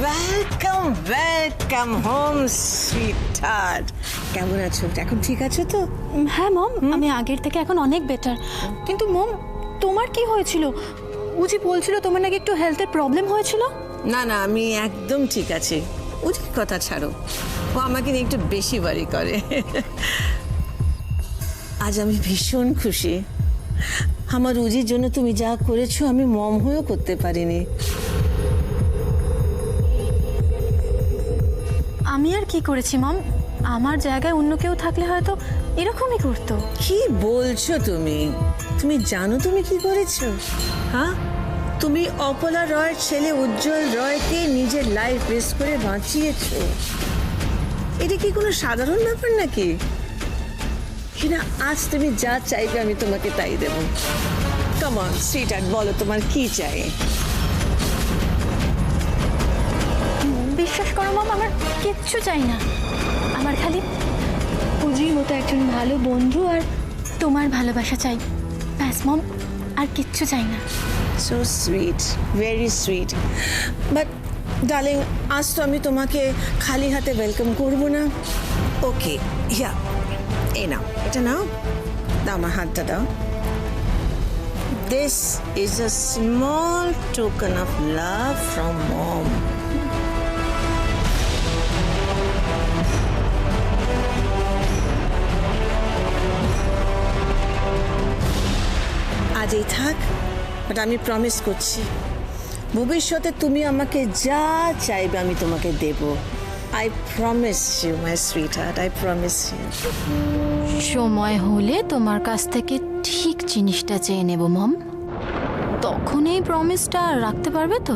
Welcome welcome home sweetheart. কেমন আছো? এখন ঠিক আছো তো? হ্যাঁ মম, আমি আগের থেকে এখন অনেক বেটার। কিন্তু মম, তোমার কি হয়েছিল? উজি বলছিল তোমার নাকি একটু হেলথের প্রবলেম হয়েছিল। না না, আমি একদম ঠিক আছি। উজির কথা ছাড়ো, ও আমাকে নিয়ে একটু বেশি বাড়ি করে। আজ আমি ভীষণ খুশি। আমার উজির জন্য তুমি যা করেছো আমি মম হয়েও করতে পারিনি। আমি আর কি করেছি মম? আমার জায়গায় অন্য কেউ থাকলে হয়তো এরকমই করতো। কি বলছো তুমি? তুমি জানো তুমি কি করেছো? হ্যাঁ, তুমি অপলা রয়ের ছেলে উজ্জ্বল রয়কে নিজের লাইফ রিস্ক করে বাঁচিয়েছো। এটা কি কোনো সাধারণ ব্যাপার নাকি? কিনা আজ তুমি যা চাইবে আমি তোমাকে তাই দেবো। কাম অন সুইটহার্ট, বলো তোমার কি চাই? বিশ্বাস করো মম, আমার কিচ্ছু চাই না। আমার খালি উজির মতো একজন ভালো বন্ধু আর তোমার ভালোবাসা চাই, ব্যাস মম, আর কিচ্ছু চাই না। So sweet, very sweet. But darling, আজ তো আমি তোমাকে খালি হাতে ওয়েলকাম করবো না। ওকে, ইয়া, এই নাও, এটা নাও, দাও আমার হাতটা দাও। This is a small token of love from mom. আজ এই থাক, বাট আমি প্রমিস করছি ভবিষ্যতে তুমি আমাকে যা চাইবে আমি তোমাকে দেব। I promise you my sweetheart, I promise you. সময় হলে তোমার কাছ থেকে ঠিক জিনিসটা চেয়ে নেব মম। তখন এই প্রমিসটা রাখতে পারবে তো?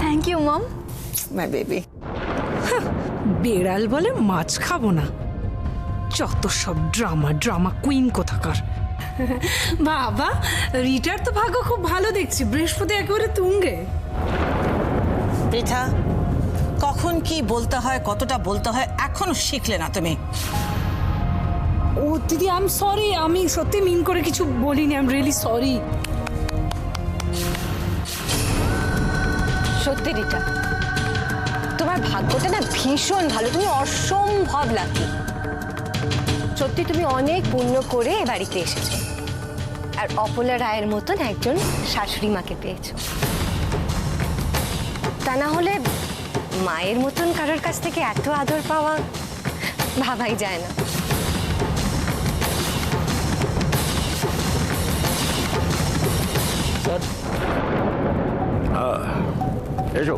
Thank you mom. My baby. বেড়াল বলে মাছ খাবো না, যত সব ড্রামা ড্রামা কুইন কোথাকার। বাবা, রিটার তো ভাগ্য খুব ভালো দেখছি, বৃহস্পতি একেবারে তুঙ্গে। পৃথা, কখন কি বলতে হয়, কতটা বলতে হয় এখনো শিখলে না তুমি? ও দিদি, আই এম সরি, আমি সত্যি মিন করে কিছু বলিনি, আই এম রিয়েলি সরি। সত্যি রিটা, তোমার ভাগ্যটা না ভীষণ ভালো, তুমি অসম্ভব লাকি। সত্যি তুমি অনেক পুণ্য করে এ বাড়িতে এসেছো, আর অপলা রায়ের মতন একজন শাশুড়ি মাকে পেয়েছো। তা না হলে মায়ের মতন কারোর কাছ থেকে এত আদর পাওয়া ভাবাই যায় না। স্যার, এসো।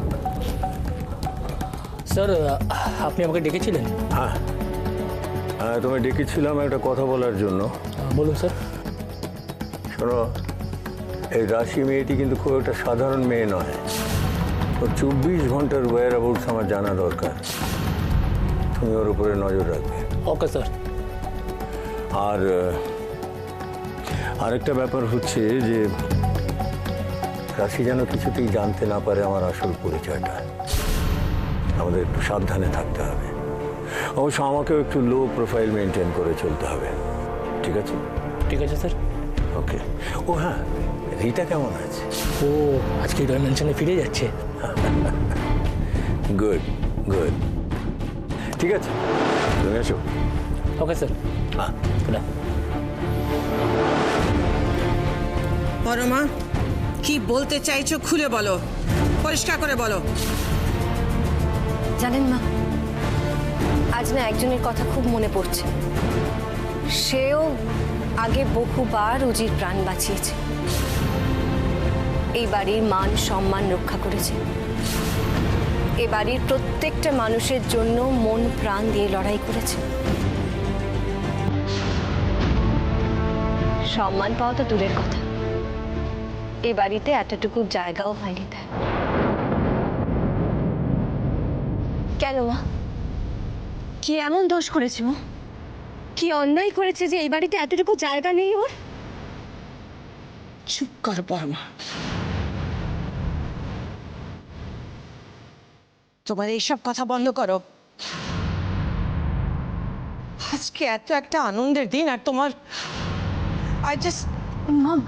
স্যার আপনি আমাকে ডেকেছিলেন? হ্যাঁ হ্যাঁ, তোমায় ডেকেছিলাম একটা কথা বলার জন্য। বলুন স্যার। শোনো, এই রাশি মেয়েটি কিন্তু খুব একটা সাধারণ মেয়ে নয়। ওর 24 ঘন্টার ওয়্যার অ্যাবাউটস আমার জানা দরকার। তুমি ওর উপরে নজর রাখবে। Okay sir. আর আরেকটা ব্যাপার হচ্ছে যে রাশি যেন কিছুতেই জানতে না পারে আমার আসল পরিচয়টা। আমাদের একটু সাবধানে থাকতে হবে। অবশ্য আমাকেও একটু লো প্রোফাইল মেনটেন করে চলতে হবে। ঠিক আছে? ঠিক আছে স্যার। ওকে। ও হ্যাঁ, রিটা কেমন আছে? ও আজকে ডাইমেনশনে ফিরে যাচ্ছে। Good good. ঠিক আছে, তুমি এসো। Okay sir. হ্যাঁ। পরমা, কি বলতে চাইছো খুলে বলো, পরিষ্কার করে বলো। জানেন মা, আজ না একজনের কথা খুব মনে পড়ছে। সেও আগে বহুবার উজির প্রাণ বাঁচিয়েছে, এই বাড়ির মান সম্মান রক্ষা করেছে, এ বাড়ির প্রত্যেকটা মানুষের জন্য মন প্রাণ দিয়ে লড়াই করেছে। সম্মান পাওয়া তো দূরের কথা, এ বাড়িতে এতটুকু জায়গাও হয়নি তাই। কেন মা, কি এমন দোষ করেছে মা? কি অন্যায় করেছে যে এই বাড়িতে এতটুকু জায়গা নেই ওর? চুপ কর পরমা, তোমার এইসব কথা বন্ধ করো। আজকে এত একটা আনন্দের দিন আর তোমার, আই জাস্ট মম,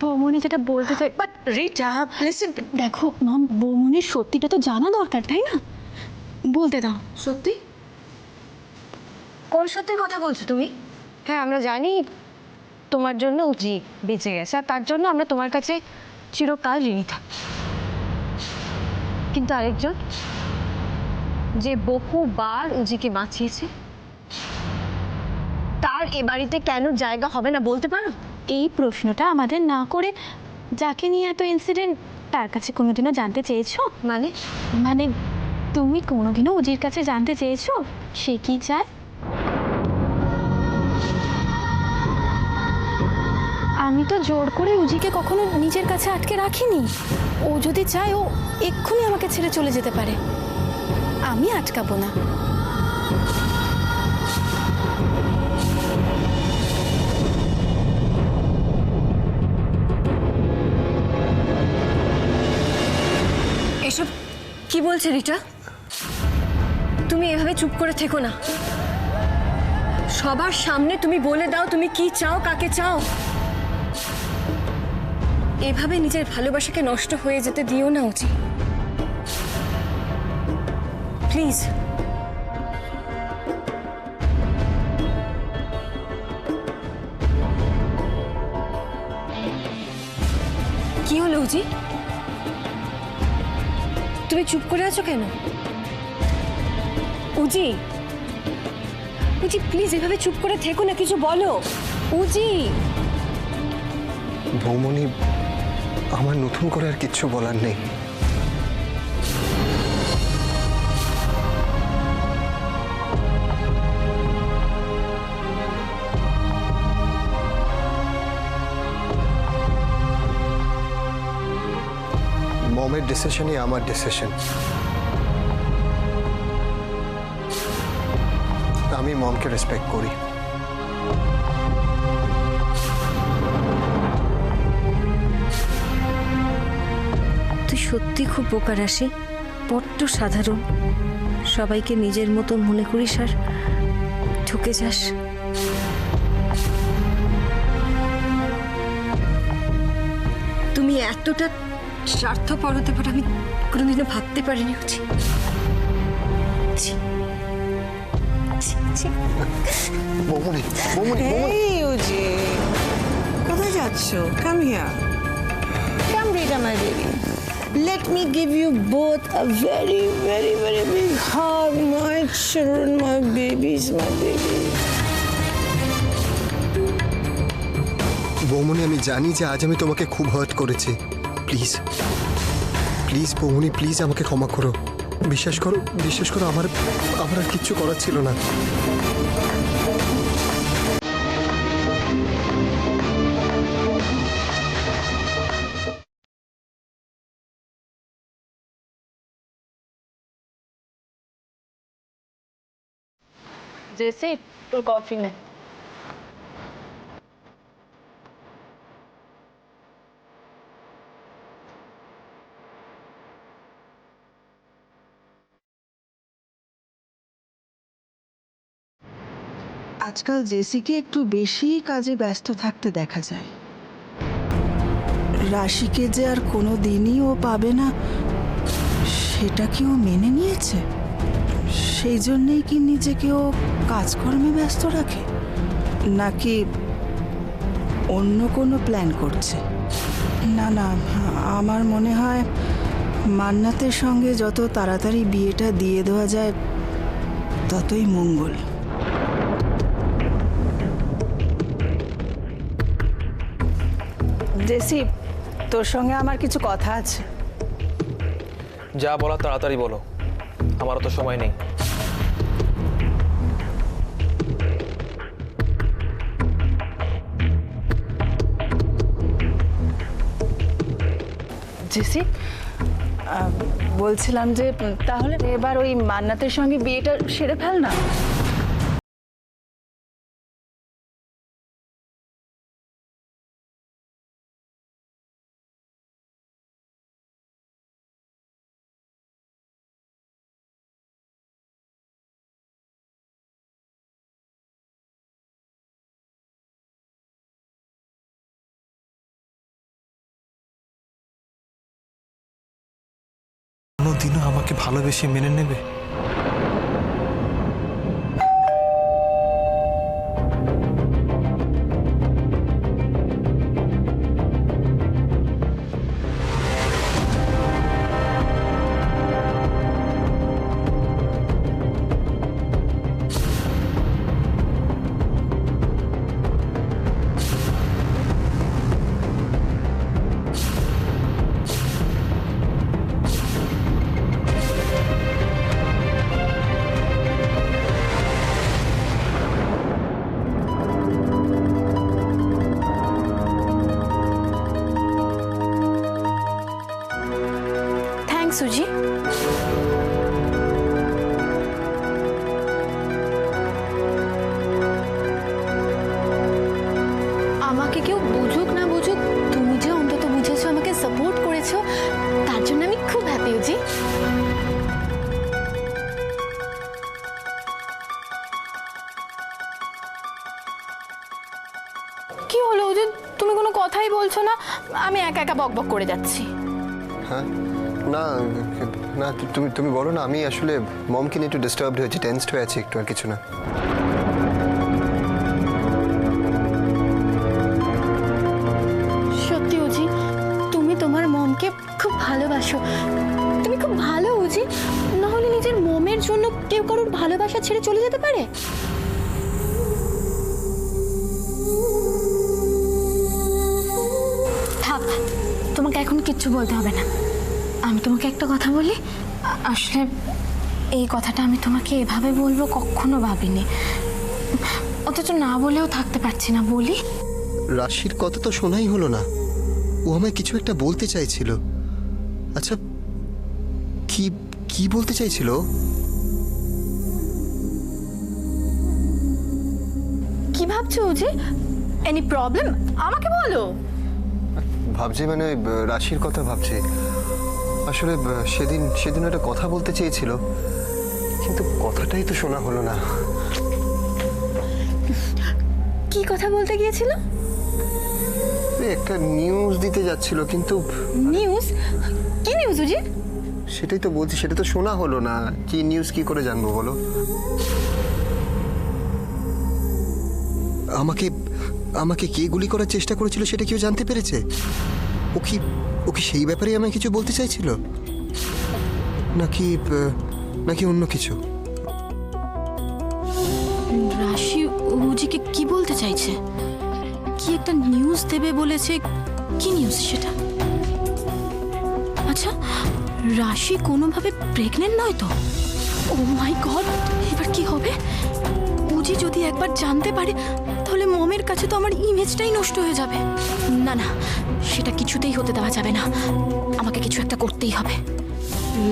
বৌমনি যেটা বলতে চাই, বাট রিটা লিসেন, দেখো মম, বৌমনির সত্যিটা তো জানা দরকার, তাই না? বলতে দাও। সত্যি কোন সত্যি কথা বলছো তুমি? হ্যাঁ, আমরা জানি তোমার জন্য উজি বেঁচে গেছে, আর তার জন্য আমরা তোমার কাছে চিরকাল ঋণী থাকি। কিন্তু আরেকজন যে বহুবার উজিকে বাঁচিয়েছে, তার এ বাড়িতে কেন জায়গা হবে না বলতে পারো? এই প্রশ্নটা আমাদের না করে যাকে নিয়ে এত ইনসিডেন্ট তার কাছে কোনোদিনও জানতে চেয়েছো? মানে মানে তুমি কোনোদিনও উজির কাছে জানতে চেয়েছো সে কি চায়? আমি তো জোর করে উজিকে কখনো নিজের কাছে আটকে রাখিনি। ও যদি চায় ও এক্ষুনি আমাকে ছেড়ে চলে যেতে পারে, আমি আটকাবো না। এসব কি বলছে রিটা? তুমি এভাবে চুপ করে থেকো না, সবার সামনে তুমি বলে দাও তুমি কি চাও, কাকে চাও। এভাবে নিজের ভালোবাসাকে নষ্ট হয়ে যেতে দিও না উচিত, প্লিজ। কি হলো উজি? তুমি চুপ করে আছো কেন? উজি, উজি প্লিজ এভাবে চুপ করে থেকো না, কিছু বলো উজি। বৌমনি, আমার নতুন করে আর কিচ্ছু বলার নেই। মমের ডিসিশনই আমার ডিসিশন। আমি মমকে রেসপেক্ট করি। তুই সত্যি খুব বোকা রাশি, বড্ড সাধারণ, সবাইকে নিজের মতো মনে করিস আর ঠকে যাস। তুমি এতটা স্বার্থপর হতে পারো আমি কোনোদিনও ভাবতে পারিনি উচিত। বৌমনি, বৌমনি, বৌমনি। এই উজি, কোথায় যাচ্ছ? Come here, come Rita my baby. Let me give you both a very, very, very big hug, my children, my babies, my babies. বৌমনি, আমি জানি যে আজ আমি তোমাকে খুব হার্ট করেছি। প্লিজ প্লিজ বৌমনি, প্লিজ আমাকে ক্ষমা করো। বিশ্বাস করো, বিশ্বাস করো, আমার আমার আর কিচ্ছু করার ছিল না। জেসি তোর কফি নে। আজকাল জেসিকে একটু বেশি কাজে ব্যস্ত থাকতে দেখা যায়। রাশিকে যে আর কোনো দিনই ও পাবে না সেটা কি ও মেনে নিয়েছে? সেই জন্যেই কি নিজেকে ও কাজকর্মে ব্যস্ত রাখে, নাকি অন্য কোনো প্ল্যান করছে? না না, আমার মনে হয় মান্নাতের সঙ্গে যত তাড়াতাড়ি বিয়েটা দিয়ে দেওয়া যায় ততই মঙ্গল। জেসি, তোর সঙ্গে আমার কিছু কথা আছে। যা বলার তাড়াতাড়ি বলো, আমারও তো সময় নেই। জেসি, বলছিলাম যে তাহলে এবার ওই মান্নাতের সঙ্গে বিয়েটা সেরে ফেল না। কোনোদিনও আমাকে ভালোবেসে মেনে নেবে? থ্যাঙ্কস সুজি। আমাকে কেউ বুঝুক না বুঝুক, তুমি যে অন্তত বুঝেছো, আমাকে সাপোর্ট করেছো, তার জন্য আমি খুব হ্যাপি উজি। কি হলো উজি, তুমি কোনো কথাই বলছো না? আমি একা একা বকবক করে যাচ্ছি। হ্যাঁ, না না, তুমি তুমি বলো না। আমি আসলে মমকে নিয়ে একটু ডিস্টার্বড হয়েছি, টেন্সড হয়ে আছি একটু, আর কিছু না। সত্যি উজি, তুমি তোমার মমকে খুব ভালোবাসো। তুমি খুব ভালো উজি, না হলে নিজের মমের জন্য কেউ কারোর ভালোবাসা ছেড়ে চলে যেতে পারে? থাক, তোমাকে এখন কিচ্ছু বলতে হবে না। আমি তোমাকে একটা কথা বলি, আসলে এই কথাটা আমি তোমাকে এভাবে বলবো কখনো ভাবিনি, অথচ না বলেও থাকতে পারছি না। বলি, রাশির কথা তো শোনাই হলো না। ও আমায় কিছু একটা বলতে চাইছিল। আচ্ছা, কি কি বলতে চাইছিল? কি ভাবছো উজি? Any problem? আমাকে বলো। ভাবছি মানে রাশির কথা ভাবছি। আসলে সেদিন একটা কথা বলতে চেয়েছিল, কিন্তু কথাটাই তো শোনা হলো না। কি কথা বলতে গিয়েছিল? একটা নিউজ দিতে যাচ্ছিল, কিন্তু নিউজ? কি নিউজ উজি? সেটাই তো বলছি, সেটা তো শোনা হলো না। কি নিউজ কি করে জানবো বলো? আমাকে আমাকে কে গুলি করার চেষ্টা করেছিল সেটা কেউ জানতে পেরেছে? ও কি সেই ব্যাপারে আমায় কিছু বলতে চাইছিল, নাকি অন্য কিছু? রাশি উজিকে কি বলতে চাইছে? কি একটা নিউজ দেবে বলেছে? কি নিউজ সেটা? আচ্ছা, রাশি কোনোভাবে প্রেগনেন্ট নয় তো? ও মাই গড, এবার কি হবে? উজি যদি একবার জানতে পারে, তাহলে মমের কাছে তো আমার ইমেজটাই নষ্ট হয়ে যাবে। না না, সেটা কিছুতেই হতে দেওয়া যাবে না। আমাকে কিছু একটা করতেই হবে।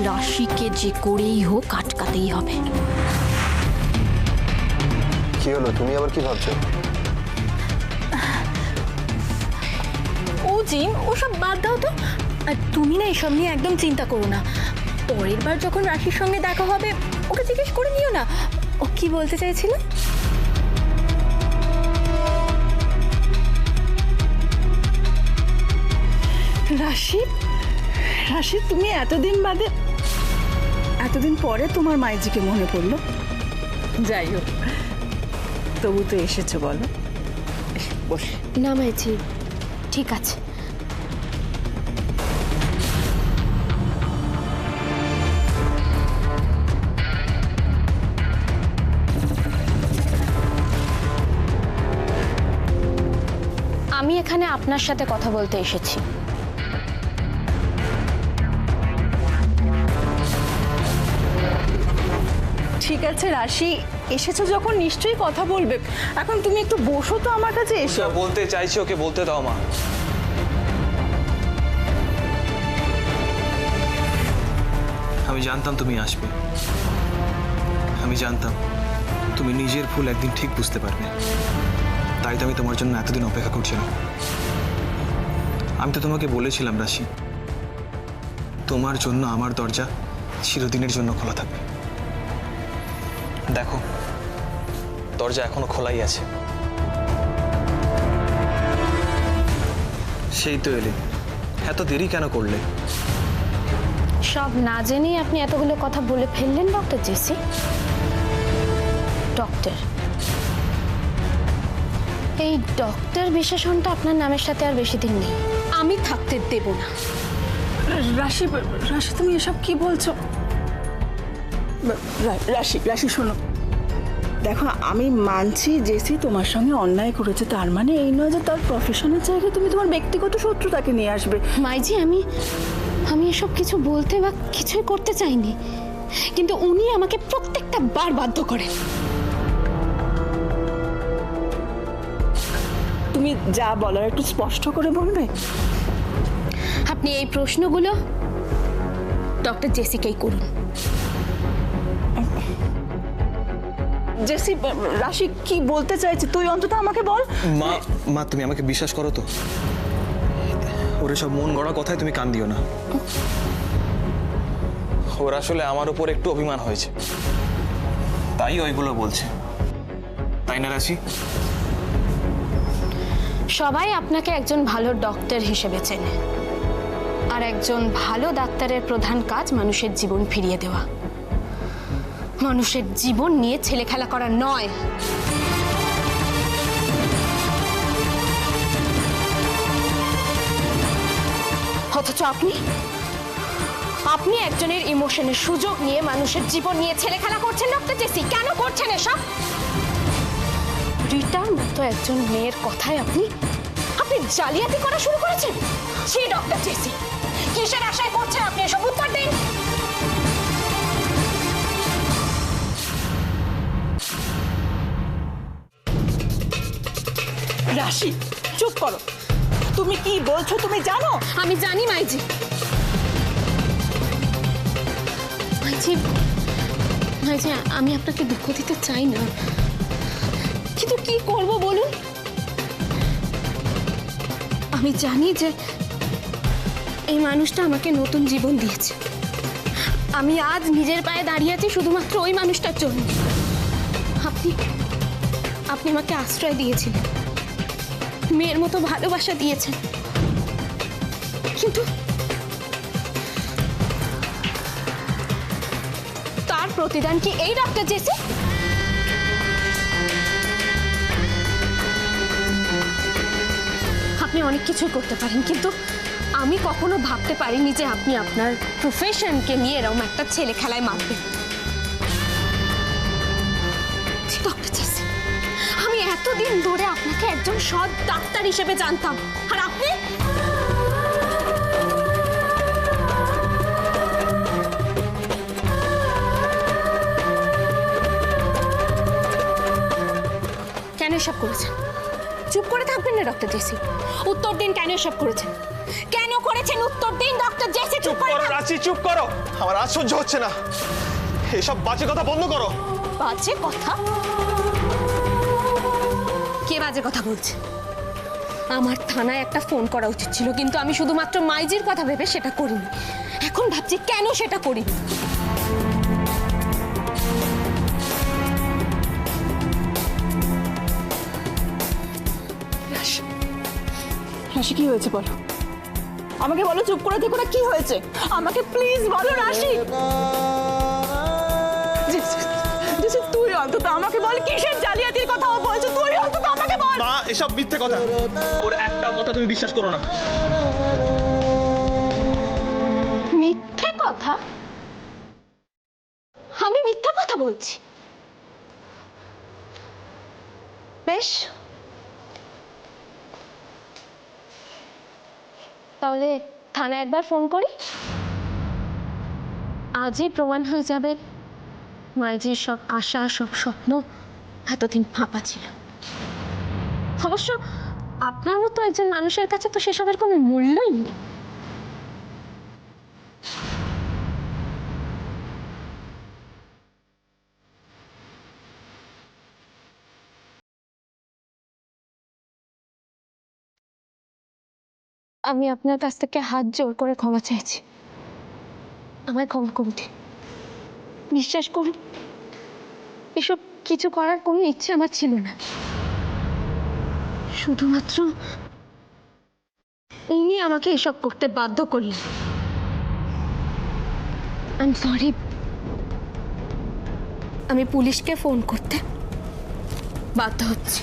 রাশিকে যে করেই হোক আটকাতেই হবে। কি হলো, তুমি আবার কি ভাবছো? ও জিম, ওসব বাদ দাও তো। আর তুমি না এসব নিয়ে একদম চিন্তা করো না। পরের বার যখন রাশির সঙ্গে দেখা হবে, ওকে জিজ্ঞেস করে নিও না ও কি বলতে চাইছিল। রাশি, রাশি, তুমি এতদিন পরে তোমার মাইজিকে মনে পড়লো। যাই হোক, তবু তো এসেছো, বলো। বস। না মাইজি, ঠিক আছে। আমি এখানে আপনার সাথে কথা বলতে এসেছি। ঠিক আছে রাশি, এসেছো যখন নিশ্চয়ই কথা বলবে। এখন তুমি একটু বসো তো আমার কাছে এসো। বলতে চাইছি, ওকে বলতে দাও মা। আমি জানতাম তুমি আসবে। আমি জানতাম তুমি নিজের ভুল একদিন ঠিক বুঝতে পারবে। তাই তো আমি তোমার জন্য এতদিন অপেক্ষা করছিলাম। আমি তো তোমাকে বলেছিলাম রাশি, তোমার জন্য আমার দরজা চিরদিনের জন্য খোলা থাকবে। দেখো, দরজা এখনো খোলাই আছে। সেই তো এলে, এত দেরি কেন করলে? সব না জেনেই আপনি এতগুলো কথা বলে ফেললেন ডক্টর জেসি। ডক্টর, এই ডক্টর বিশেষণটা আপনার নামের সাথে আর বেশি দিন নেই, আমি থাকতে দেব না। রাশি রাশি তুমি এসব কি বলছো? রাশি রাশি শোনো, দেখো আমি মানছি জেসি তোমার সঙ্গে অন্যায় করেছে, তার মানে এই নয় যে তার প্রফেশনের জায়গায় তুমি তোমার ব্যক্তিগত শত্রুতাকে নিয়ে আসবে। মাইজি, আমি এসব কিছু বলতে বা কিছুই করতে চাইনি, কিন্তু উনি আমাকে প্রত্যেকটা বার বাধ্য করেন। তুমি যা বলার একটু স্পষ্ট করে বলবে। আপনি এই প্রশ্নগুলো ডক্টর জেসিকেই করুন। জেসি, রাশি কি বলতে চাইছে তুই অন্তত আমাকে বল। মা মা তুমি আমাকে বিশ্বাস করো তো? ওর সব মন গড়া কথায় তুমি কান দিও না। ওর আসলে আমার উপর একটু অভিমান হয়েছে, তাই ওইগুলো বলছে, তাই না রাশি? সবাই আপনাকে একজন ভালো ডক্টর হিসেবে চেনে, আর একজন ভালো ডাক্তারের প্রধান কাজ মানুষের জীবন ফিরিয়ে দেওয়া, মানুষের জীবন নিয়ে ছেলে খেলা করা নয়। অথচ আপনি একজনের ইমোশনের সুযোগ নিয়ে মানুষের জীবন নিয়ে ছেলে খেলা করছেন ডক্টর জেসি। কেন করছেন এসব? রিটার মতো একজন মেয়ের কথায় আপনি জালিয়াতি করা শুরু করেছেন। সেই ডক্টর জেসি, কিসের আশায় করছেন আপনি এসব? উত্তর দিন। রাশি চুপ করো, তুমি কি বলছো তুমি জানো? আমি জানি মাইজি। মাইজি, আমি আপনাকে দুঃখ দিতে চাই না, কিন্তু কি করব বলুন? আমি জানি যে এই মানুষটা আমাকে নতুন জীবন দিয়েছে। আমি আজ নিজের পায়ে দাঁড়িয়ে আছি শুধুমাত্র ওই মানুষটার জন্য। আপনি আমাকে আশ্রয় দিয়েছিলেন, মেয়ের মতো ভালোবাসা দিয়েছেন, কিন্তু তার প্রতিদান কি এই ডক্টর জেসি? আপনি অনেক কিছুই করতে পারেন, কিন্তু আমি কখনো ভাবতে পারিনি যে আপনি আপনার প্রফেশনকে নিয়ে এরকম একটা ছেলে খেলায় মারবেন। ডক্টর জেসি, আমি এতদিন ধরে আপনাকে একজন সৎ ডাক্তার হিসেবে জানতাম, আর আপনি কেন এসব করেছেন? চুপ করে থাকবেন না ডক্টর জেসি, উত্তর দিন। কেন এসব করেছেন? কেন করেছেন? উত্তর দিন ডক্টর জেসি। চুপ করো রাশি, চুপ করো। আমার আজ সহ্য হচ্ছে না, এসব বাজে কথা বন্ধ করো। বাজে কথা? কে বাজে কথা বলছে? আমার থানায় একটা ফোন করা উচিত ছিল, কিন্তু আমি শুধুমাত্র মাইজির কথা ভেবে সেটা করিনি। এখন ভাবছি কেন সেটা করিনি। রাশি কি হয়েছে বলো, আমাকে বলো, চুপ করে থেকো না, কি হয়েছে আমাকে প্লিজ বলো রাশি। জেসি তুই অন্তত আমাকে বল, কিসের জালিয়াতির কথা ও বলছো, তুই অন্তত আমাকে বল। মা এসব মিথ্যে কথা, ওর একটা কথা তুমি বিশ্বাস করো না। মিথ্যে কথা? আমি মিথ্যে কথা বলছি? বেশ, তাহলে থানায় একবার ফোন করি। আজই প্রমাণ হয়ে যাবে মাইজির সব আশা, সব স্বপ্ন এতদিন ফাঁপা ছিল। অবশ্য আপনার মতো একজন মানুষের কাছে তো সেসবের কোনো মূল্যই নেই। আমি আপনার কাছ থেকে হাত জোর করে ক্ষমা চাইছি, আমায় ক্ষমা করে দিন। বিশ্বাস করুন, এসব কিছু করার কোনো ইচ্ছে আমার ছিল না, শুধুমাত্র উনি আমাকে এসব করতে বাধ্য করলেন। আই এম সরি, আমি পুলিশকে ফোন করতে বাধ্য হচ্ছি।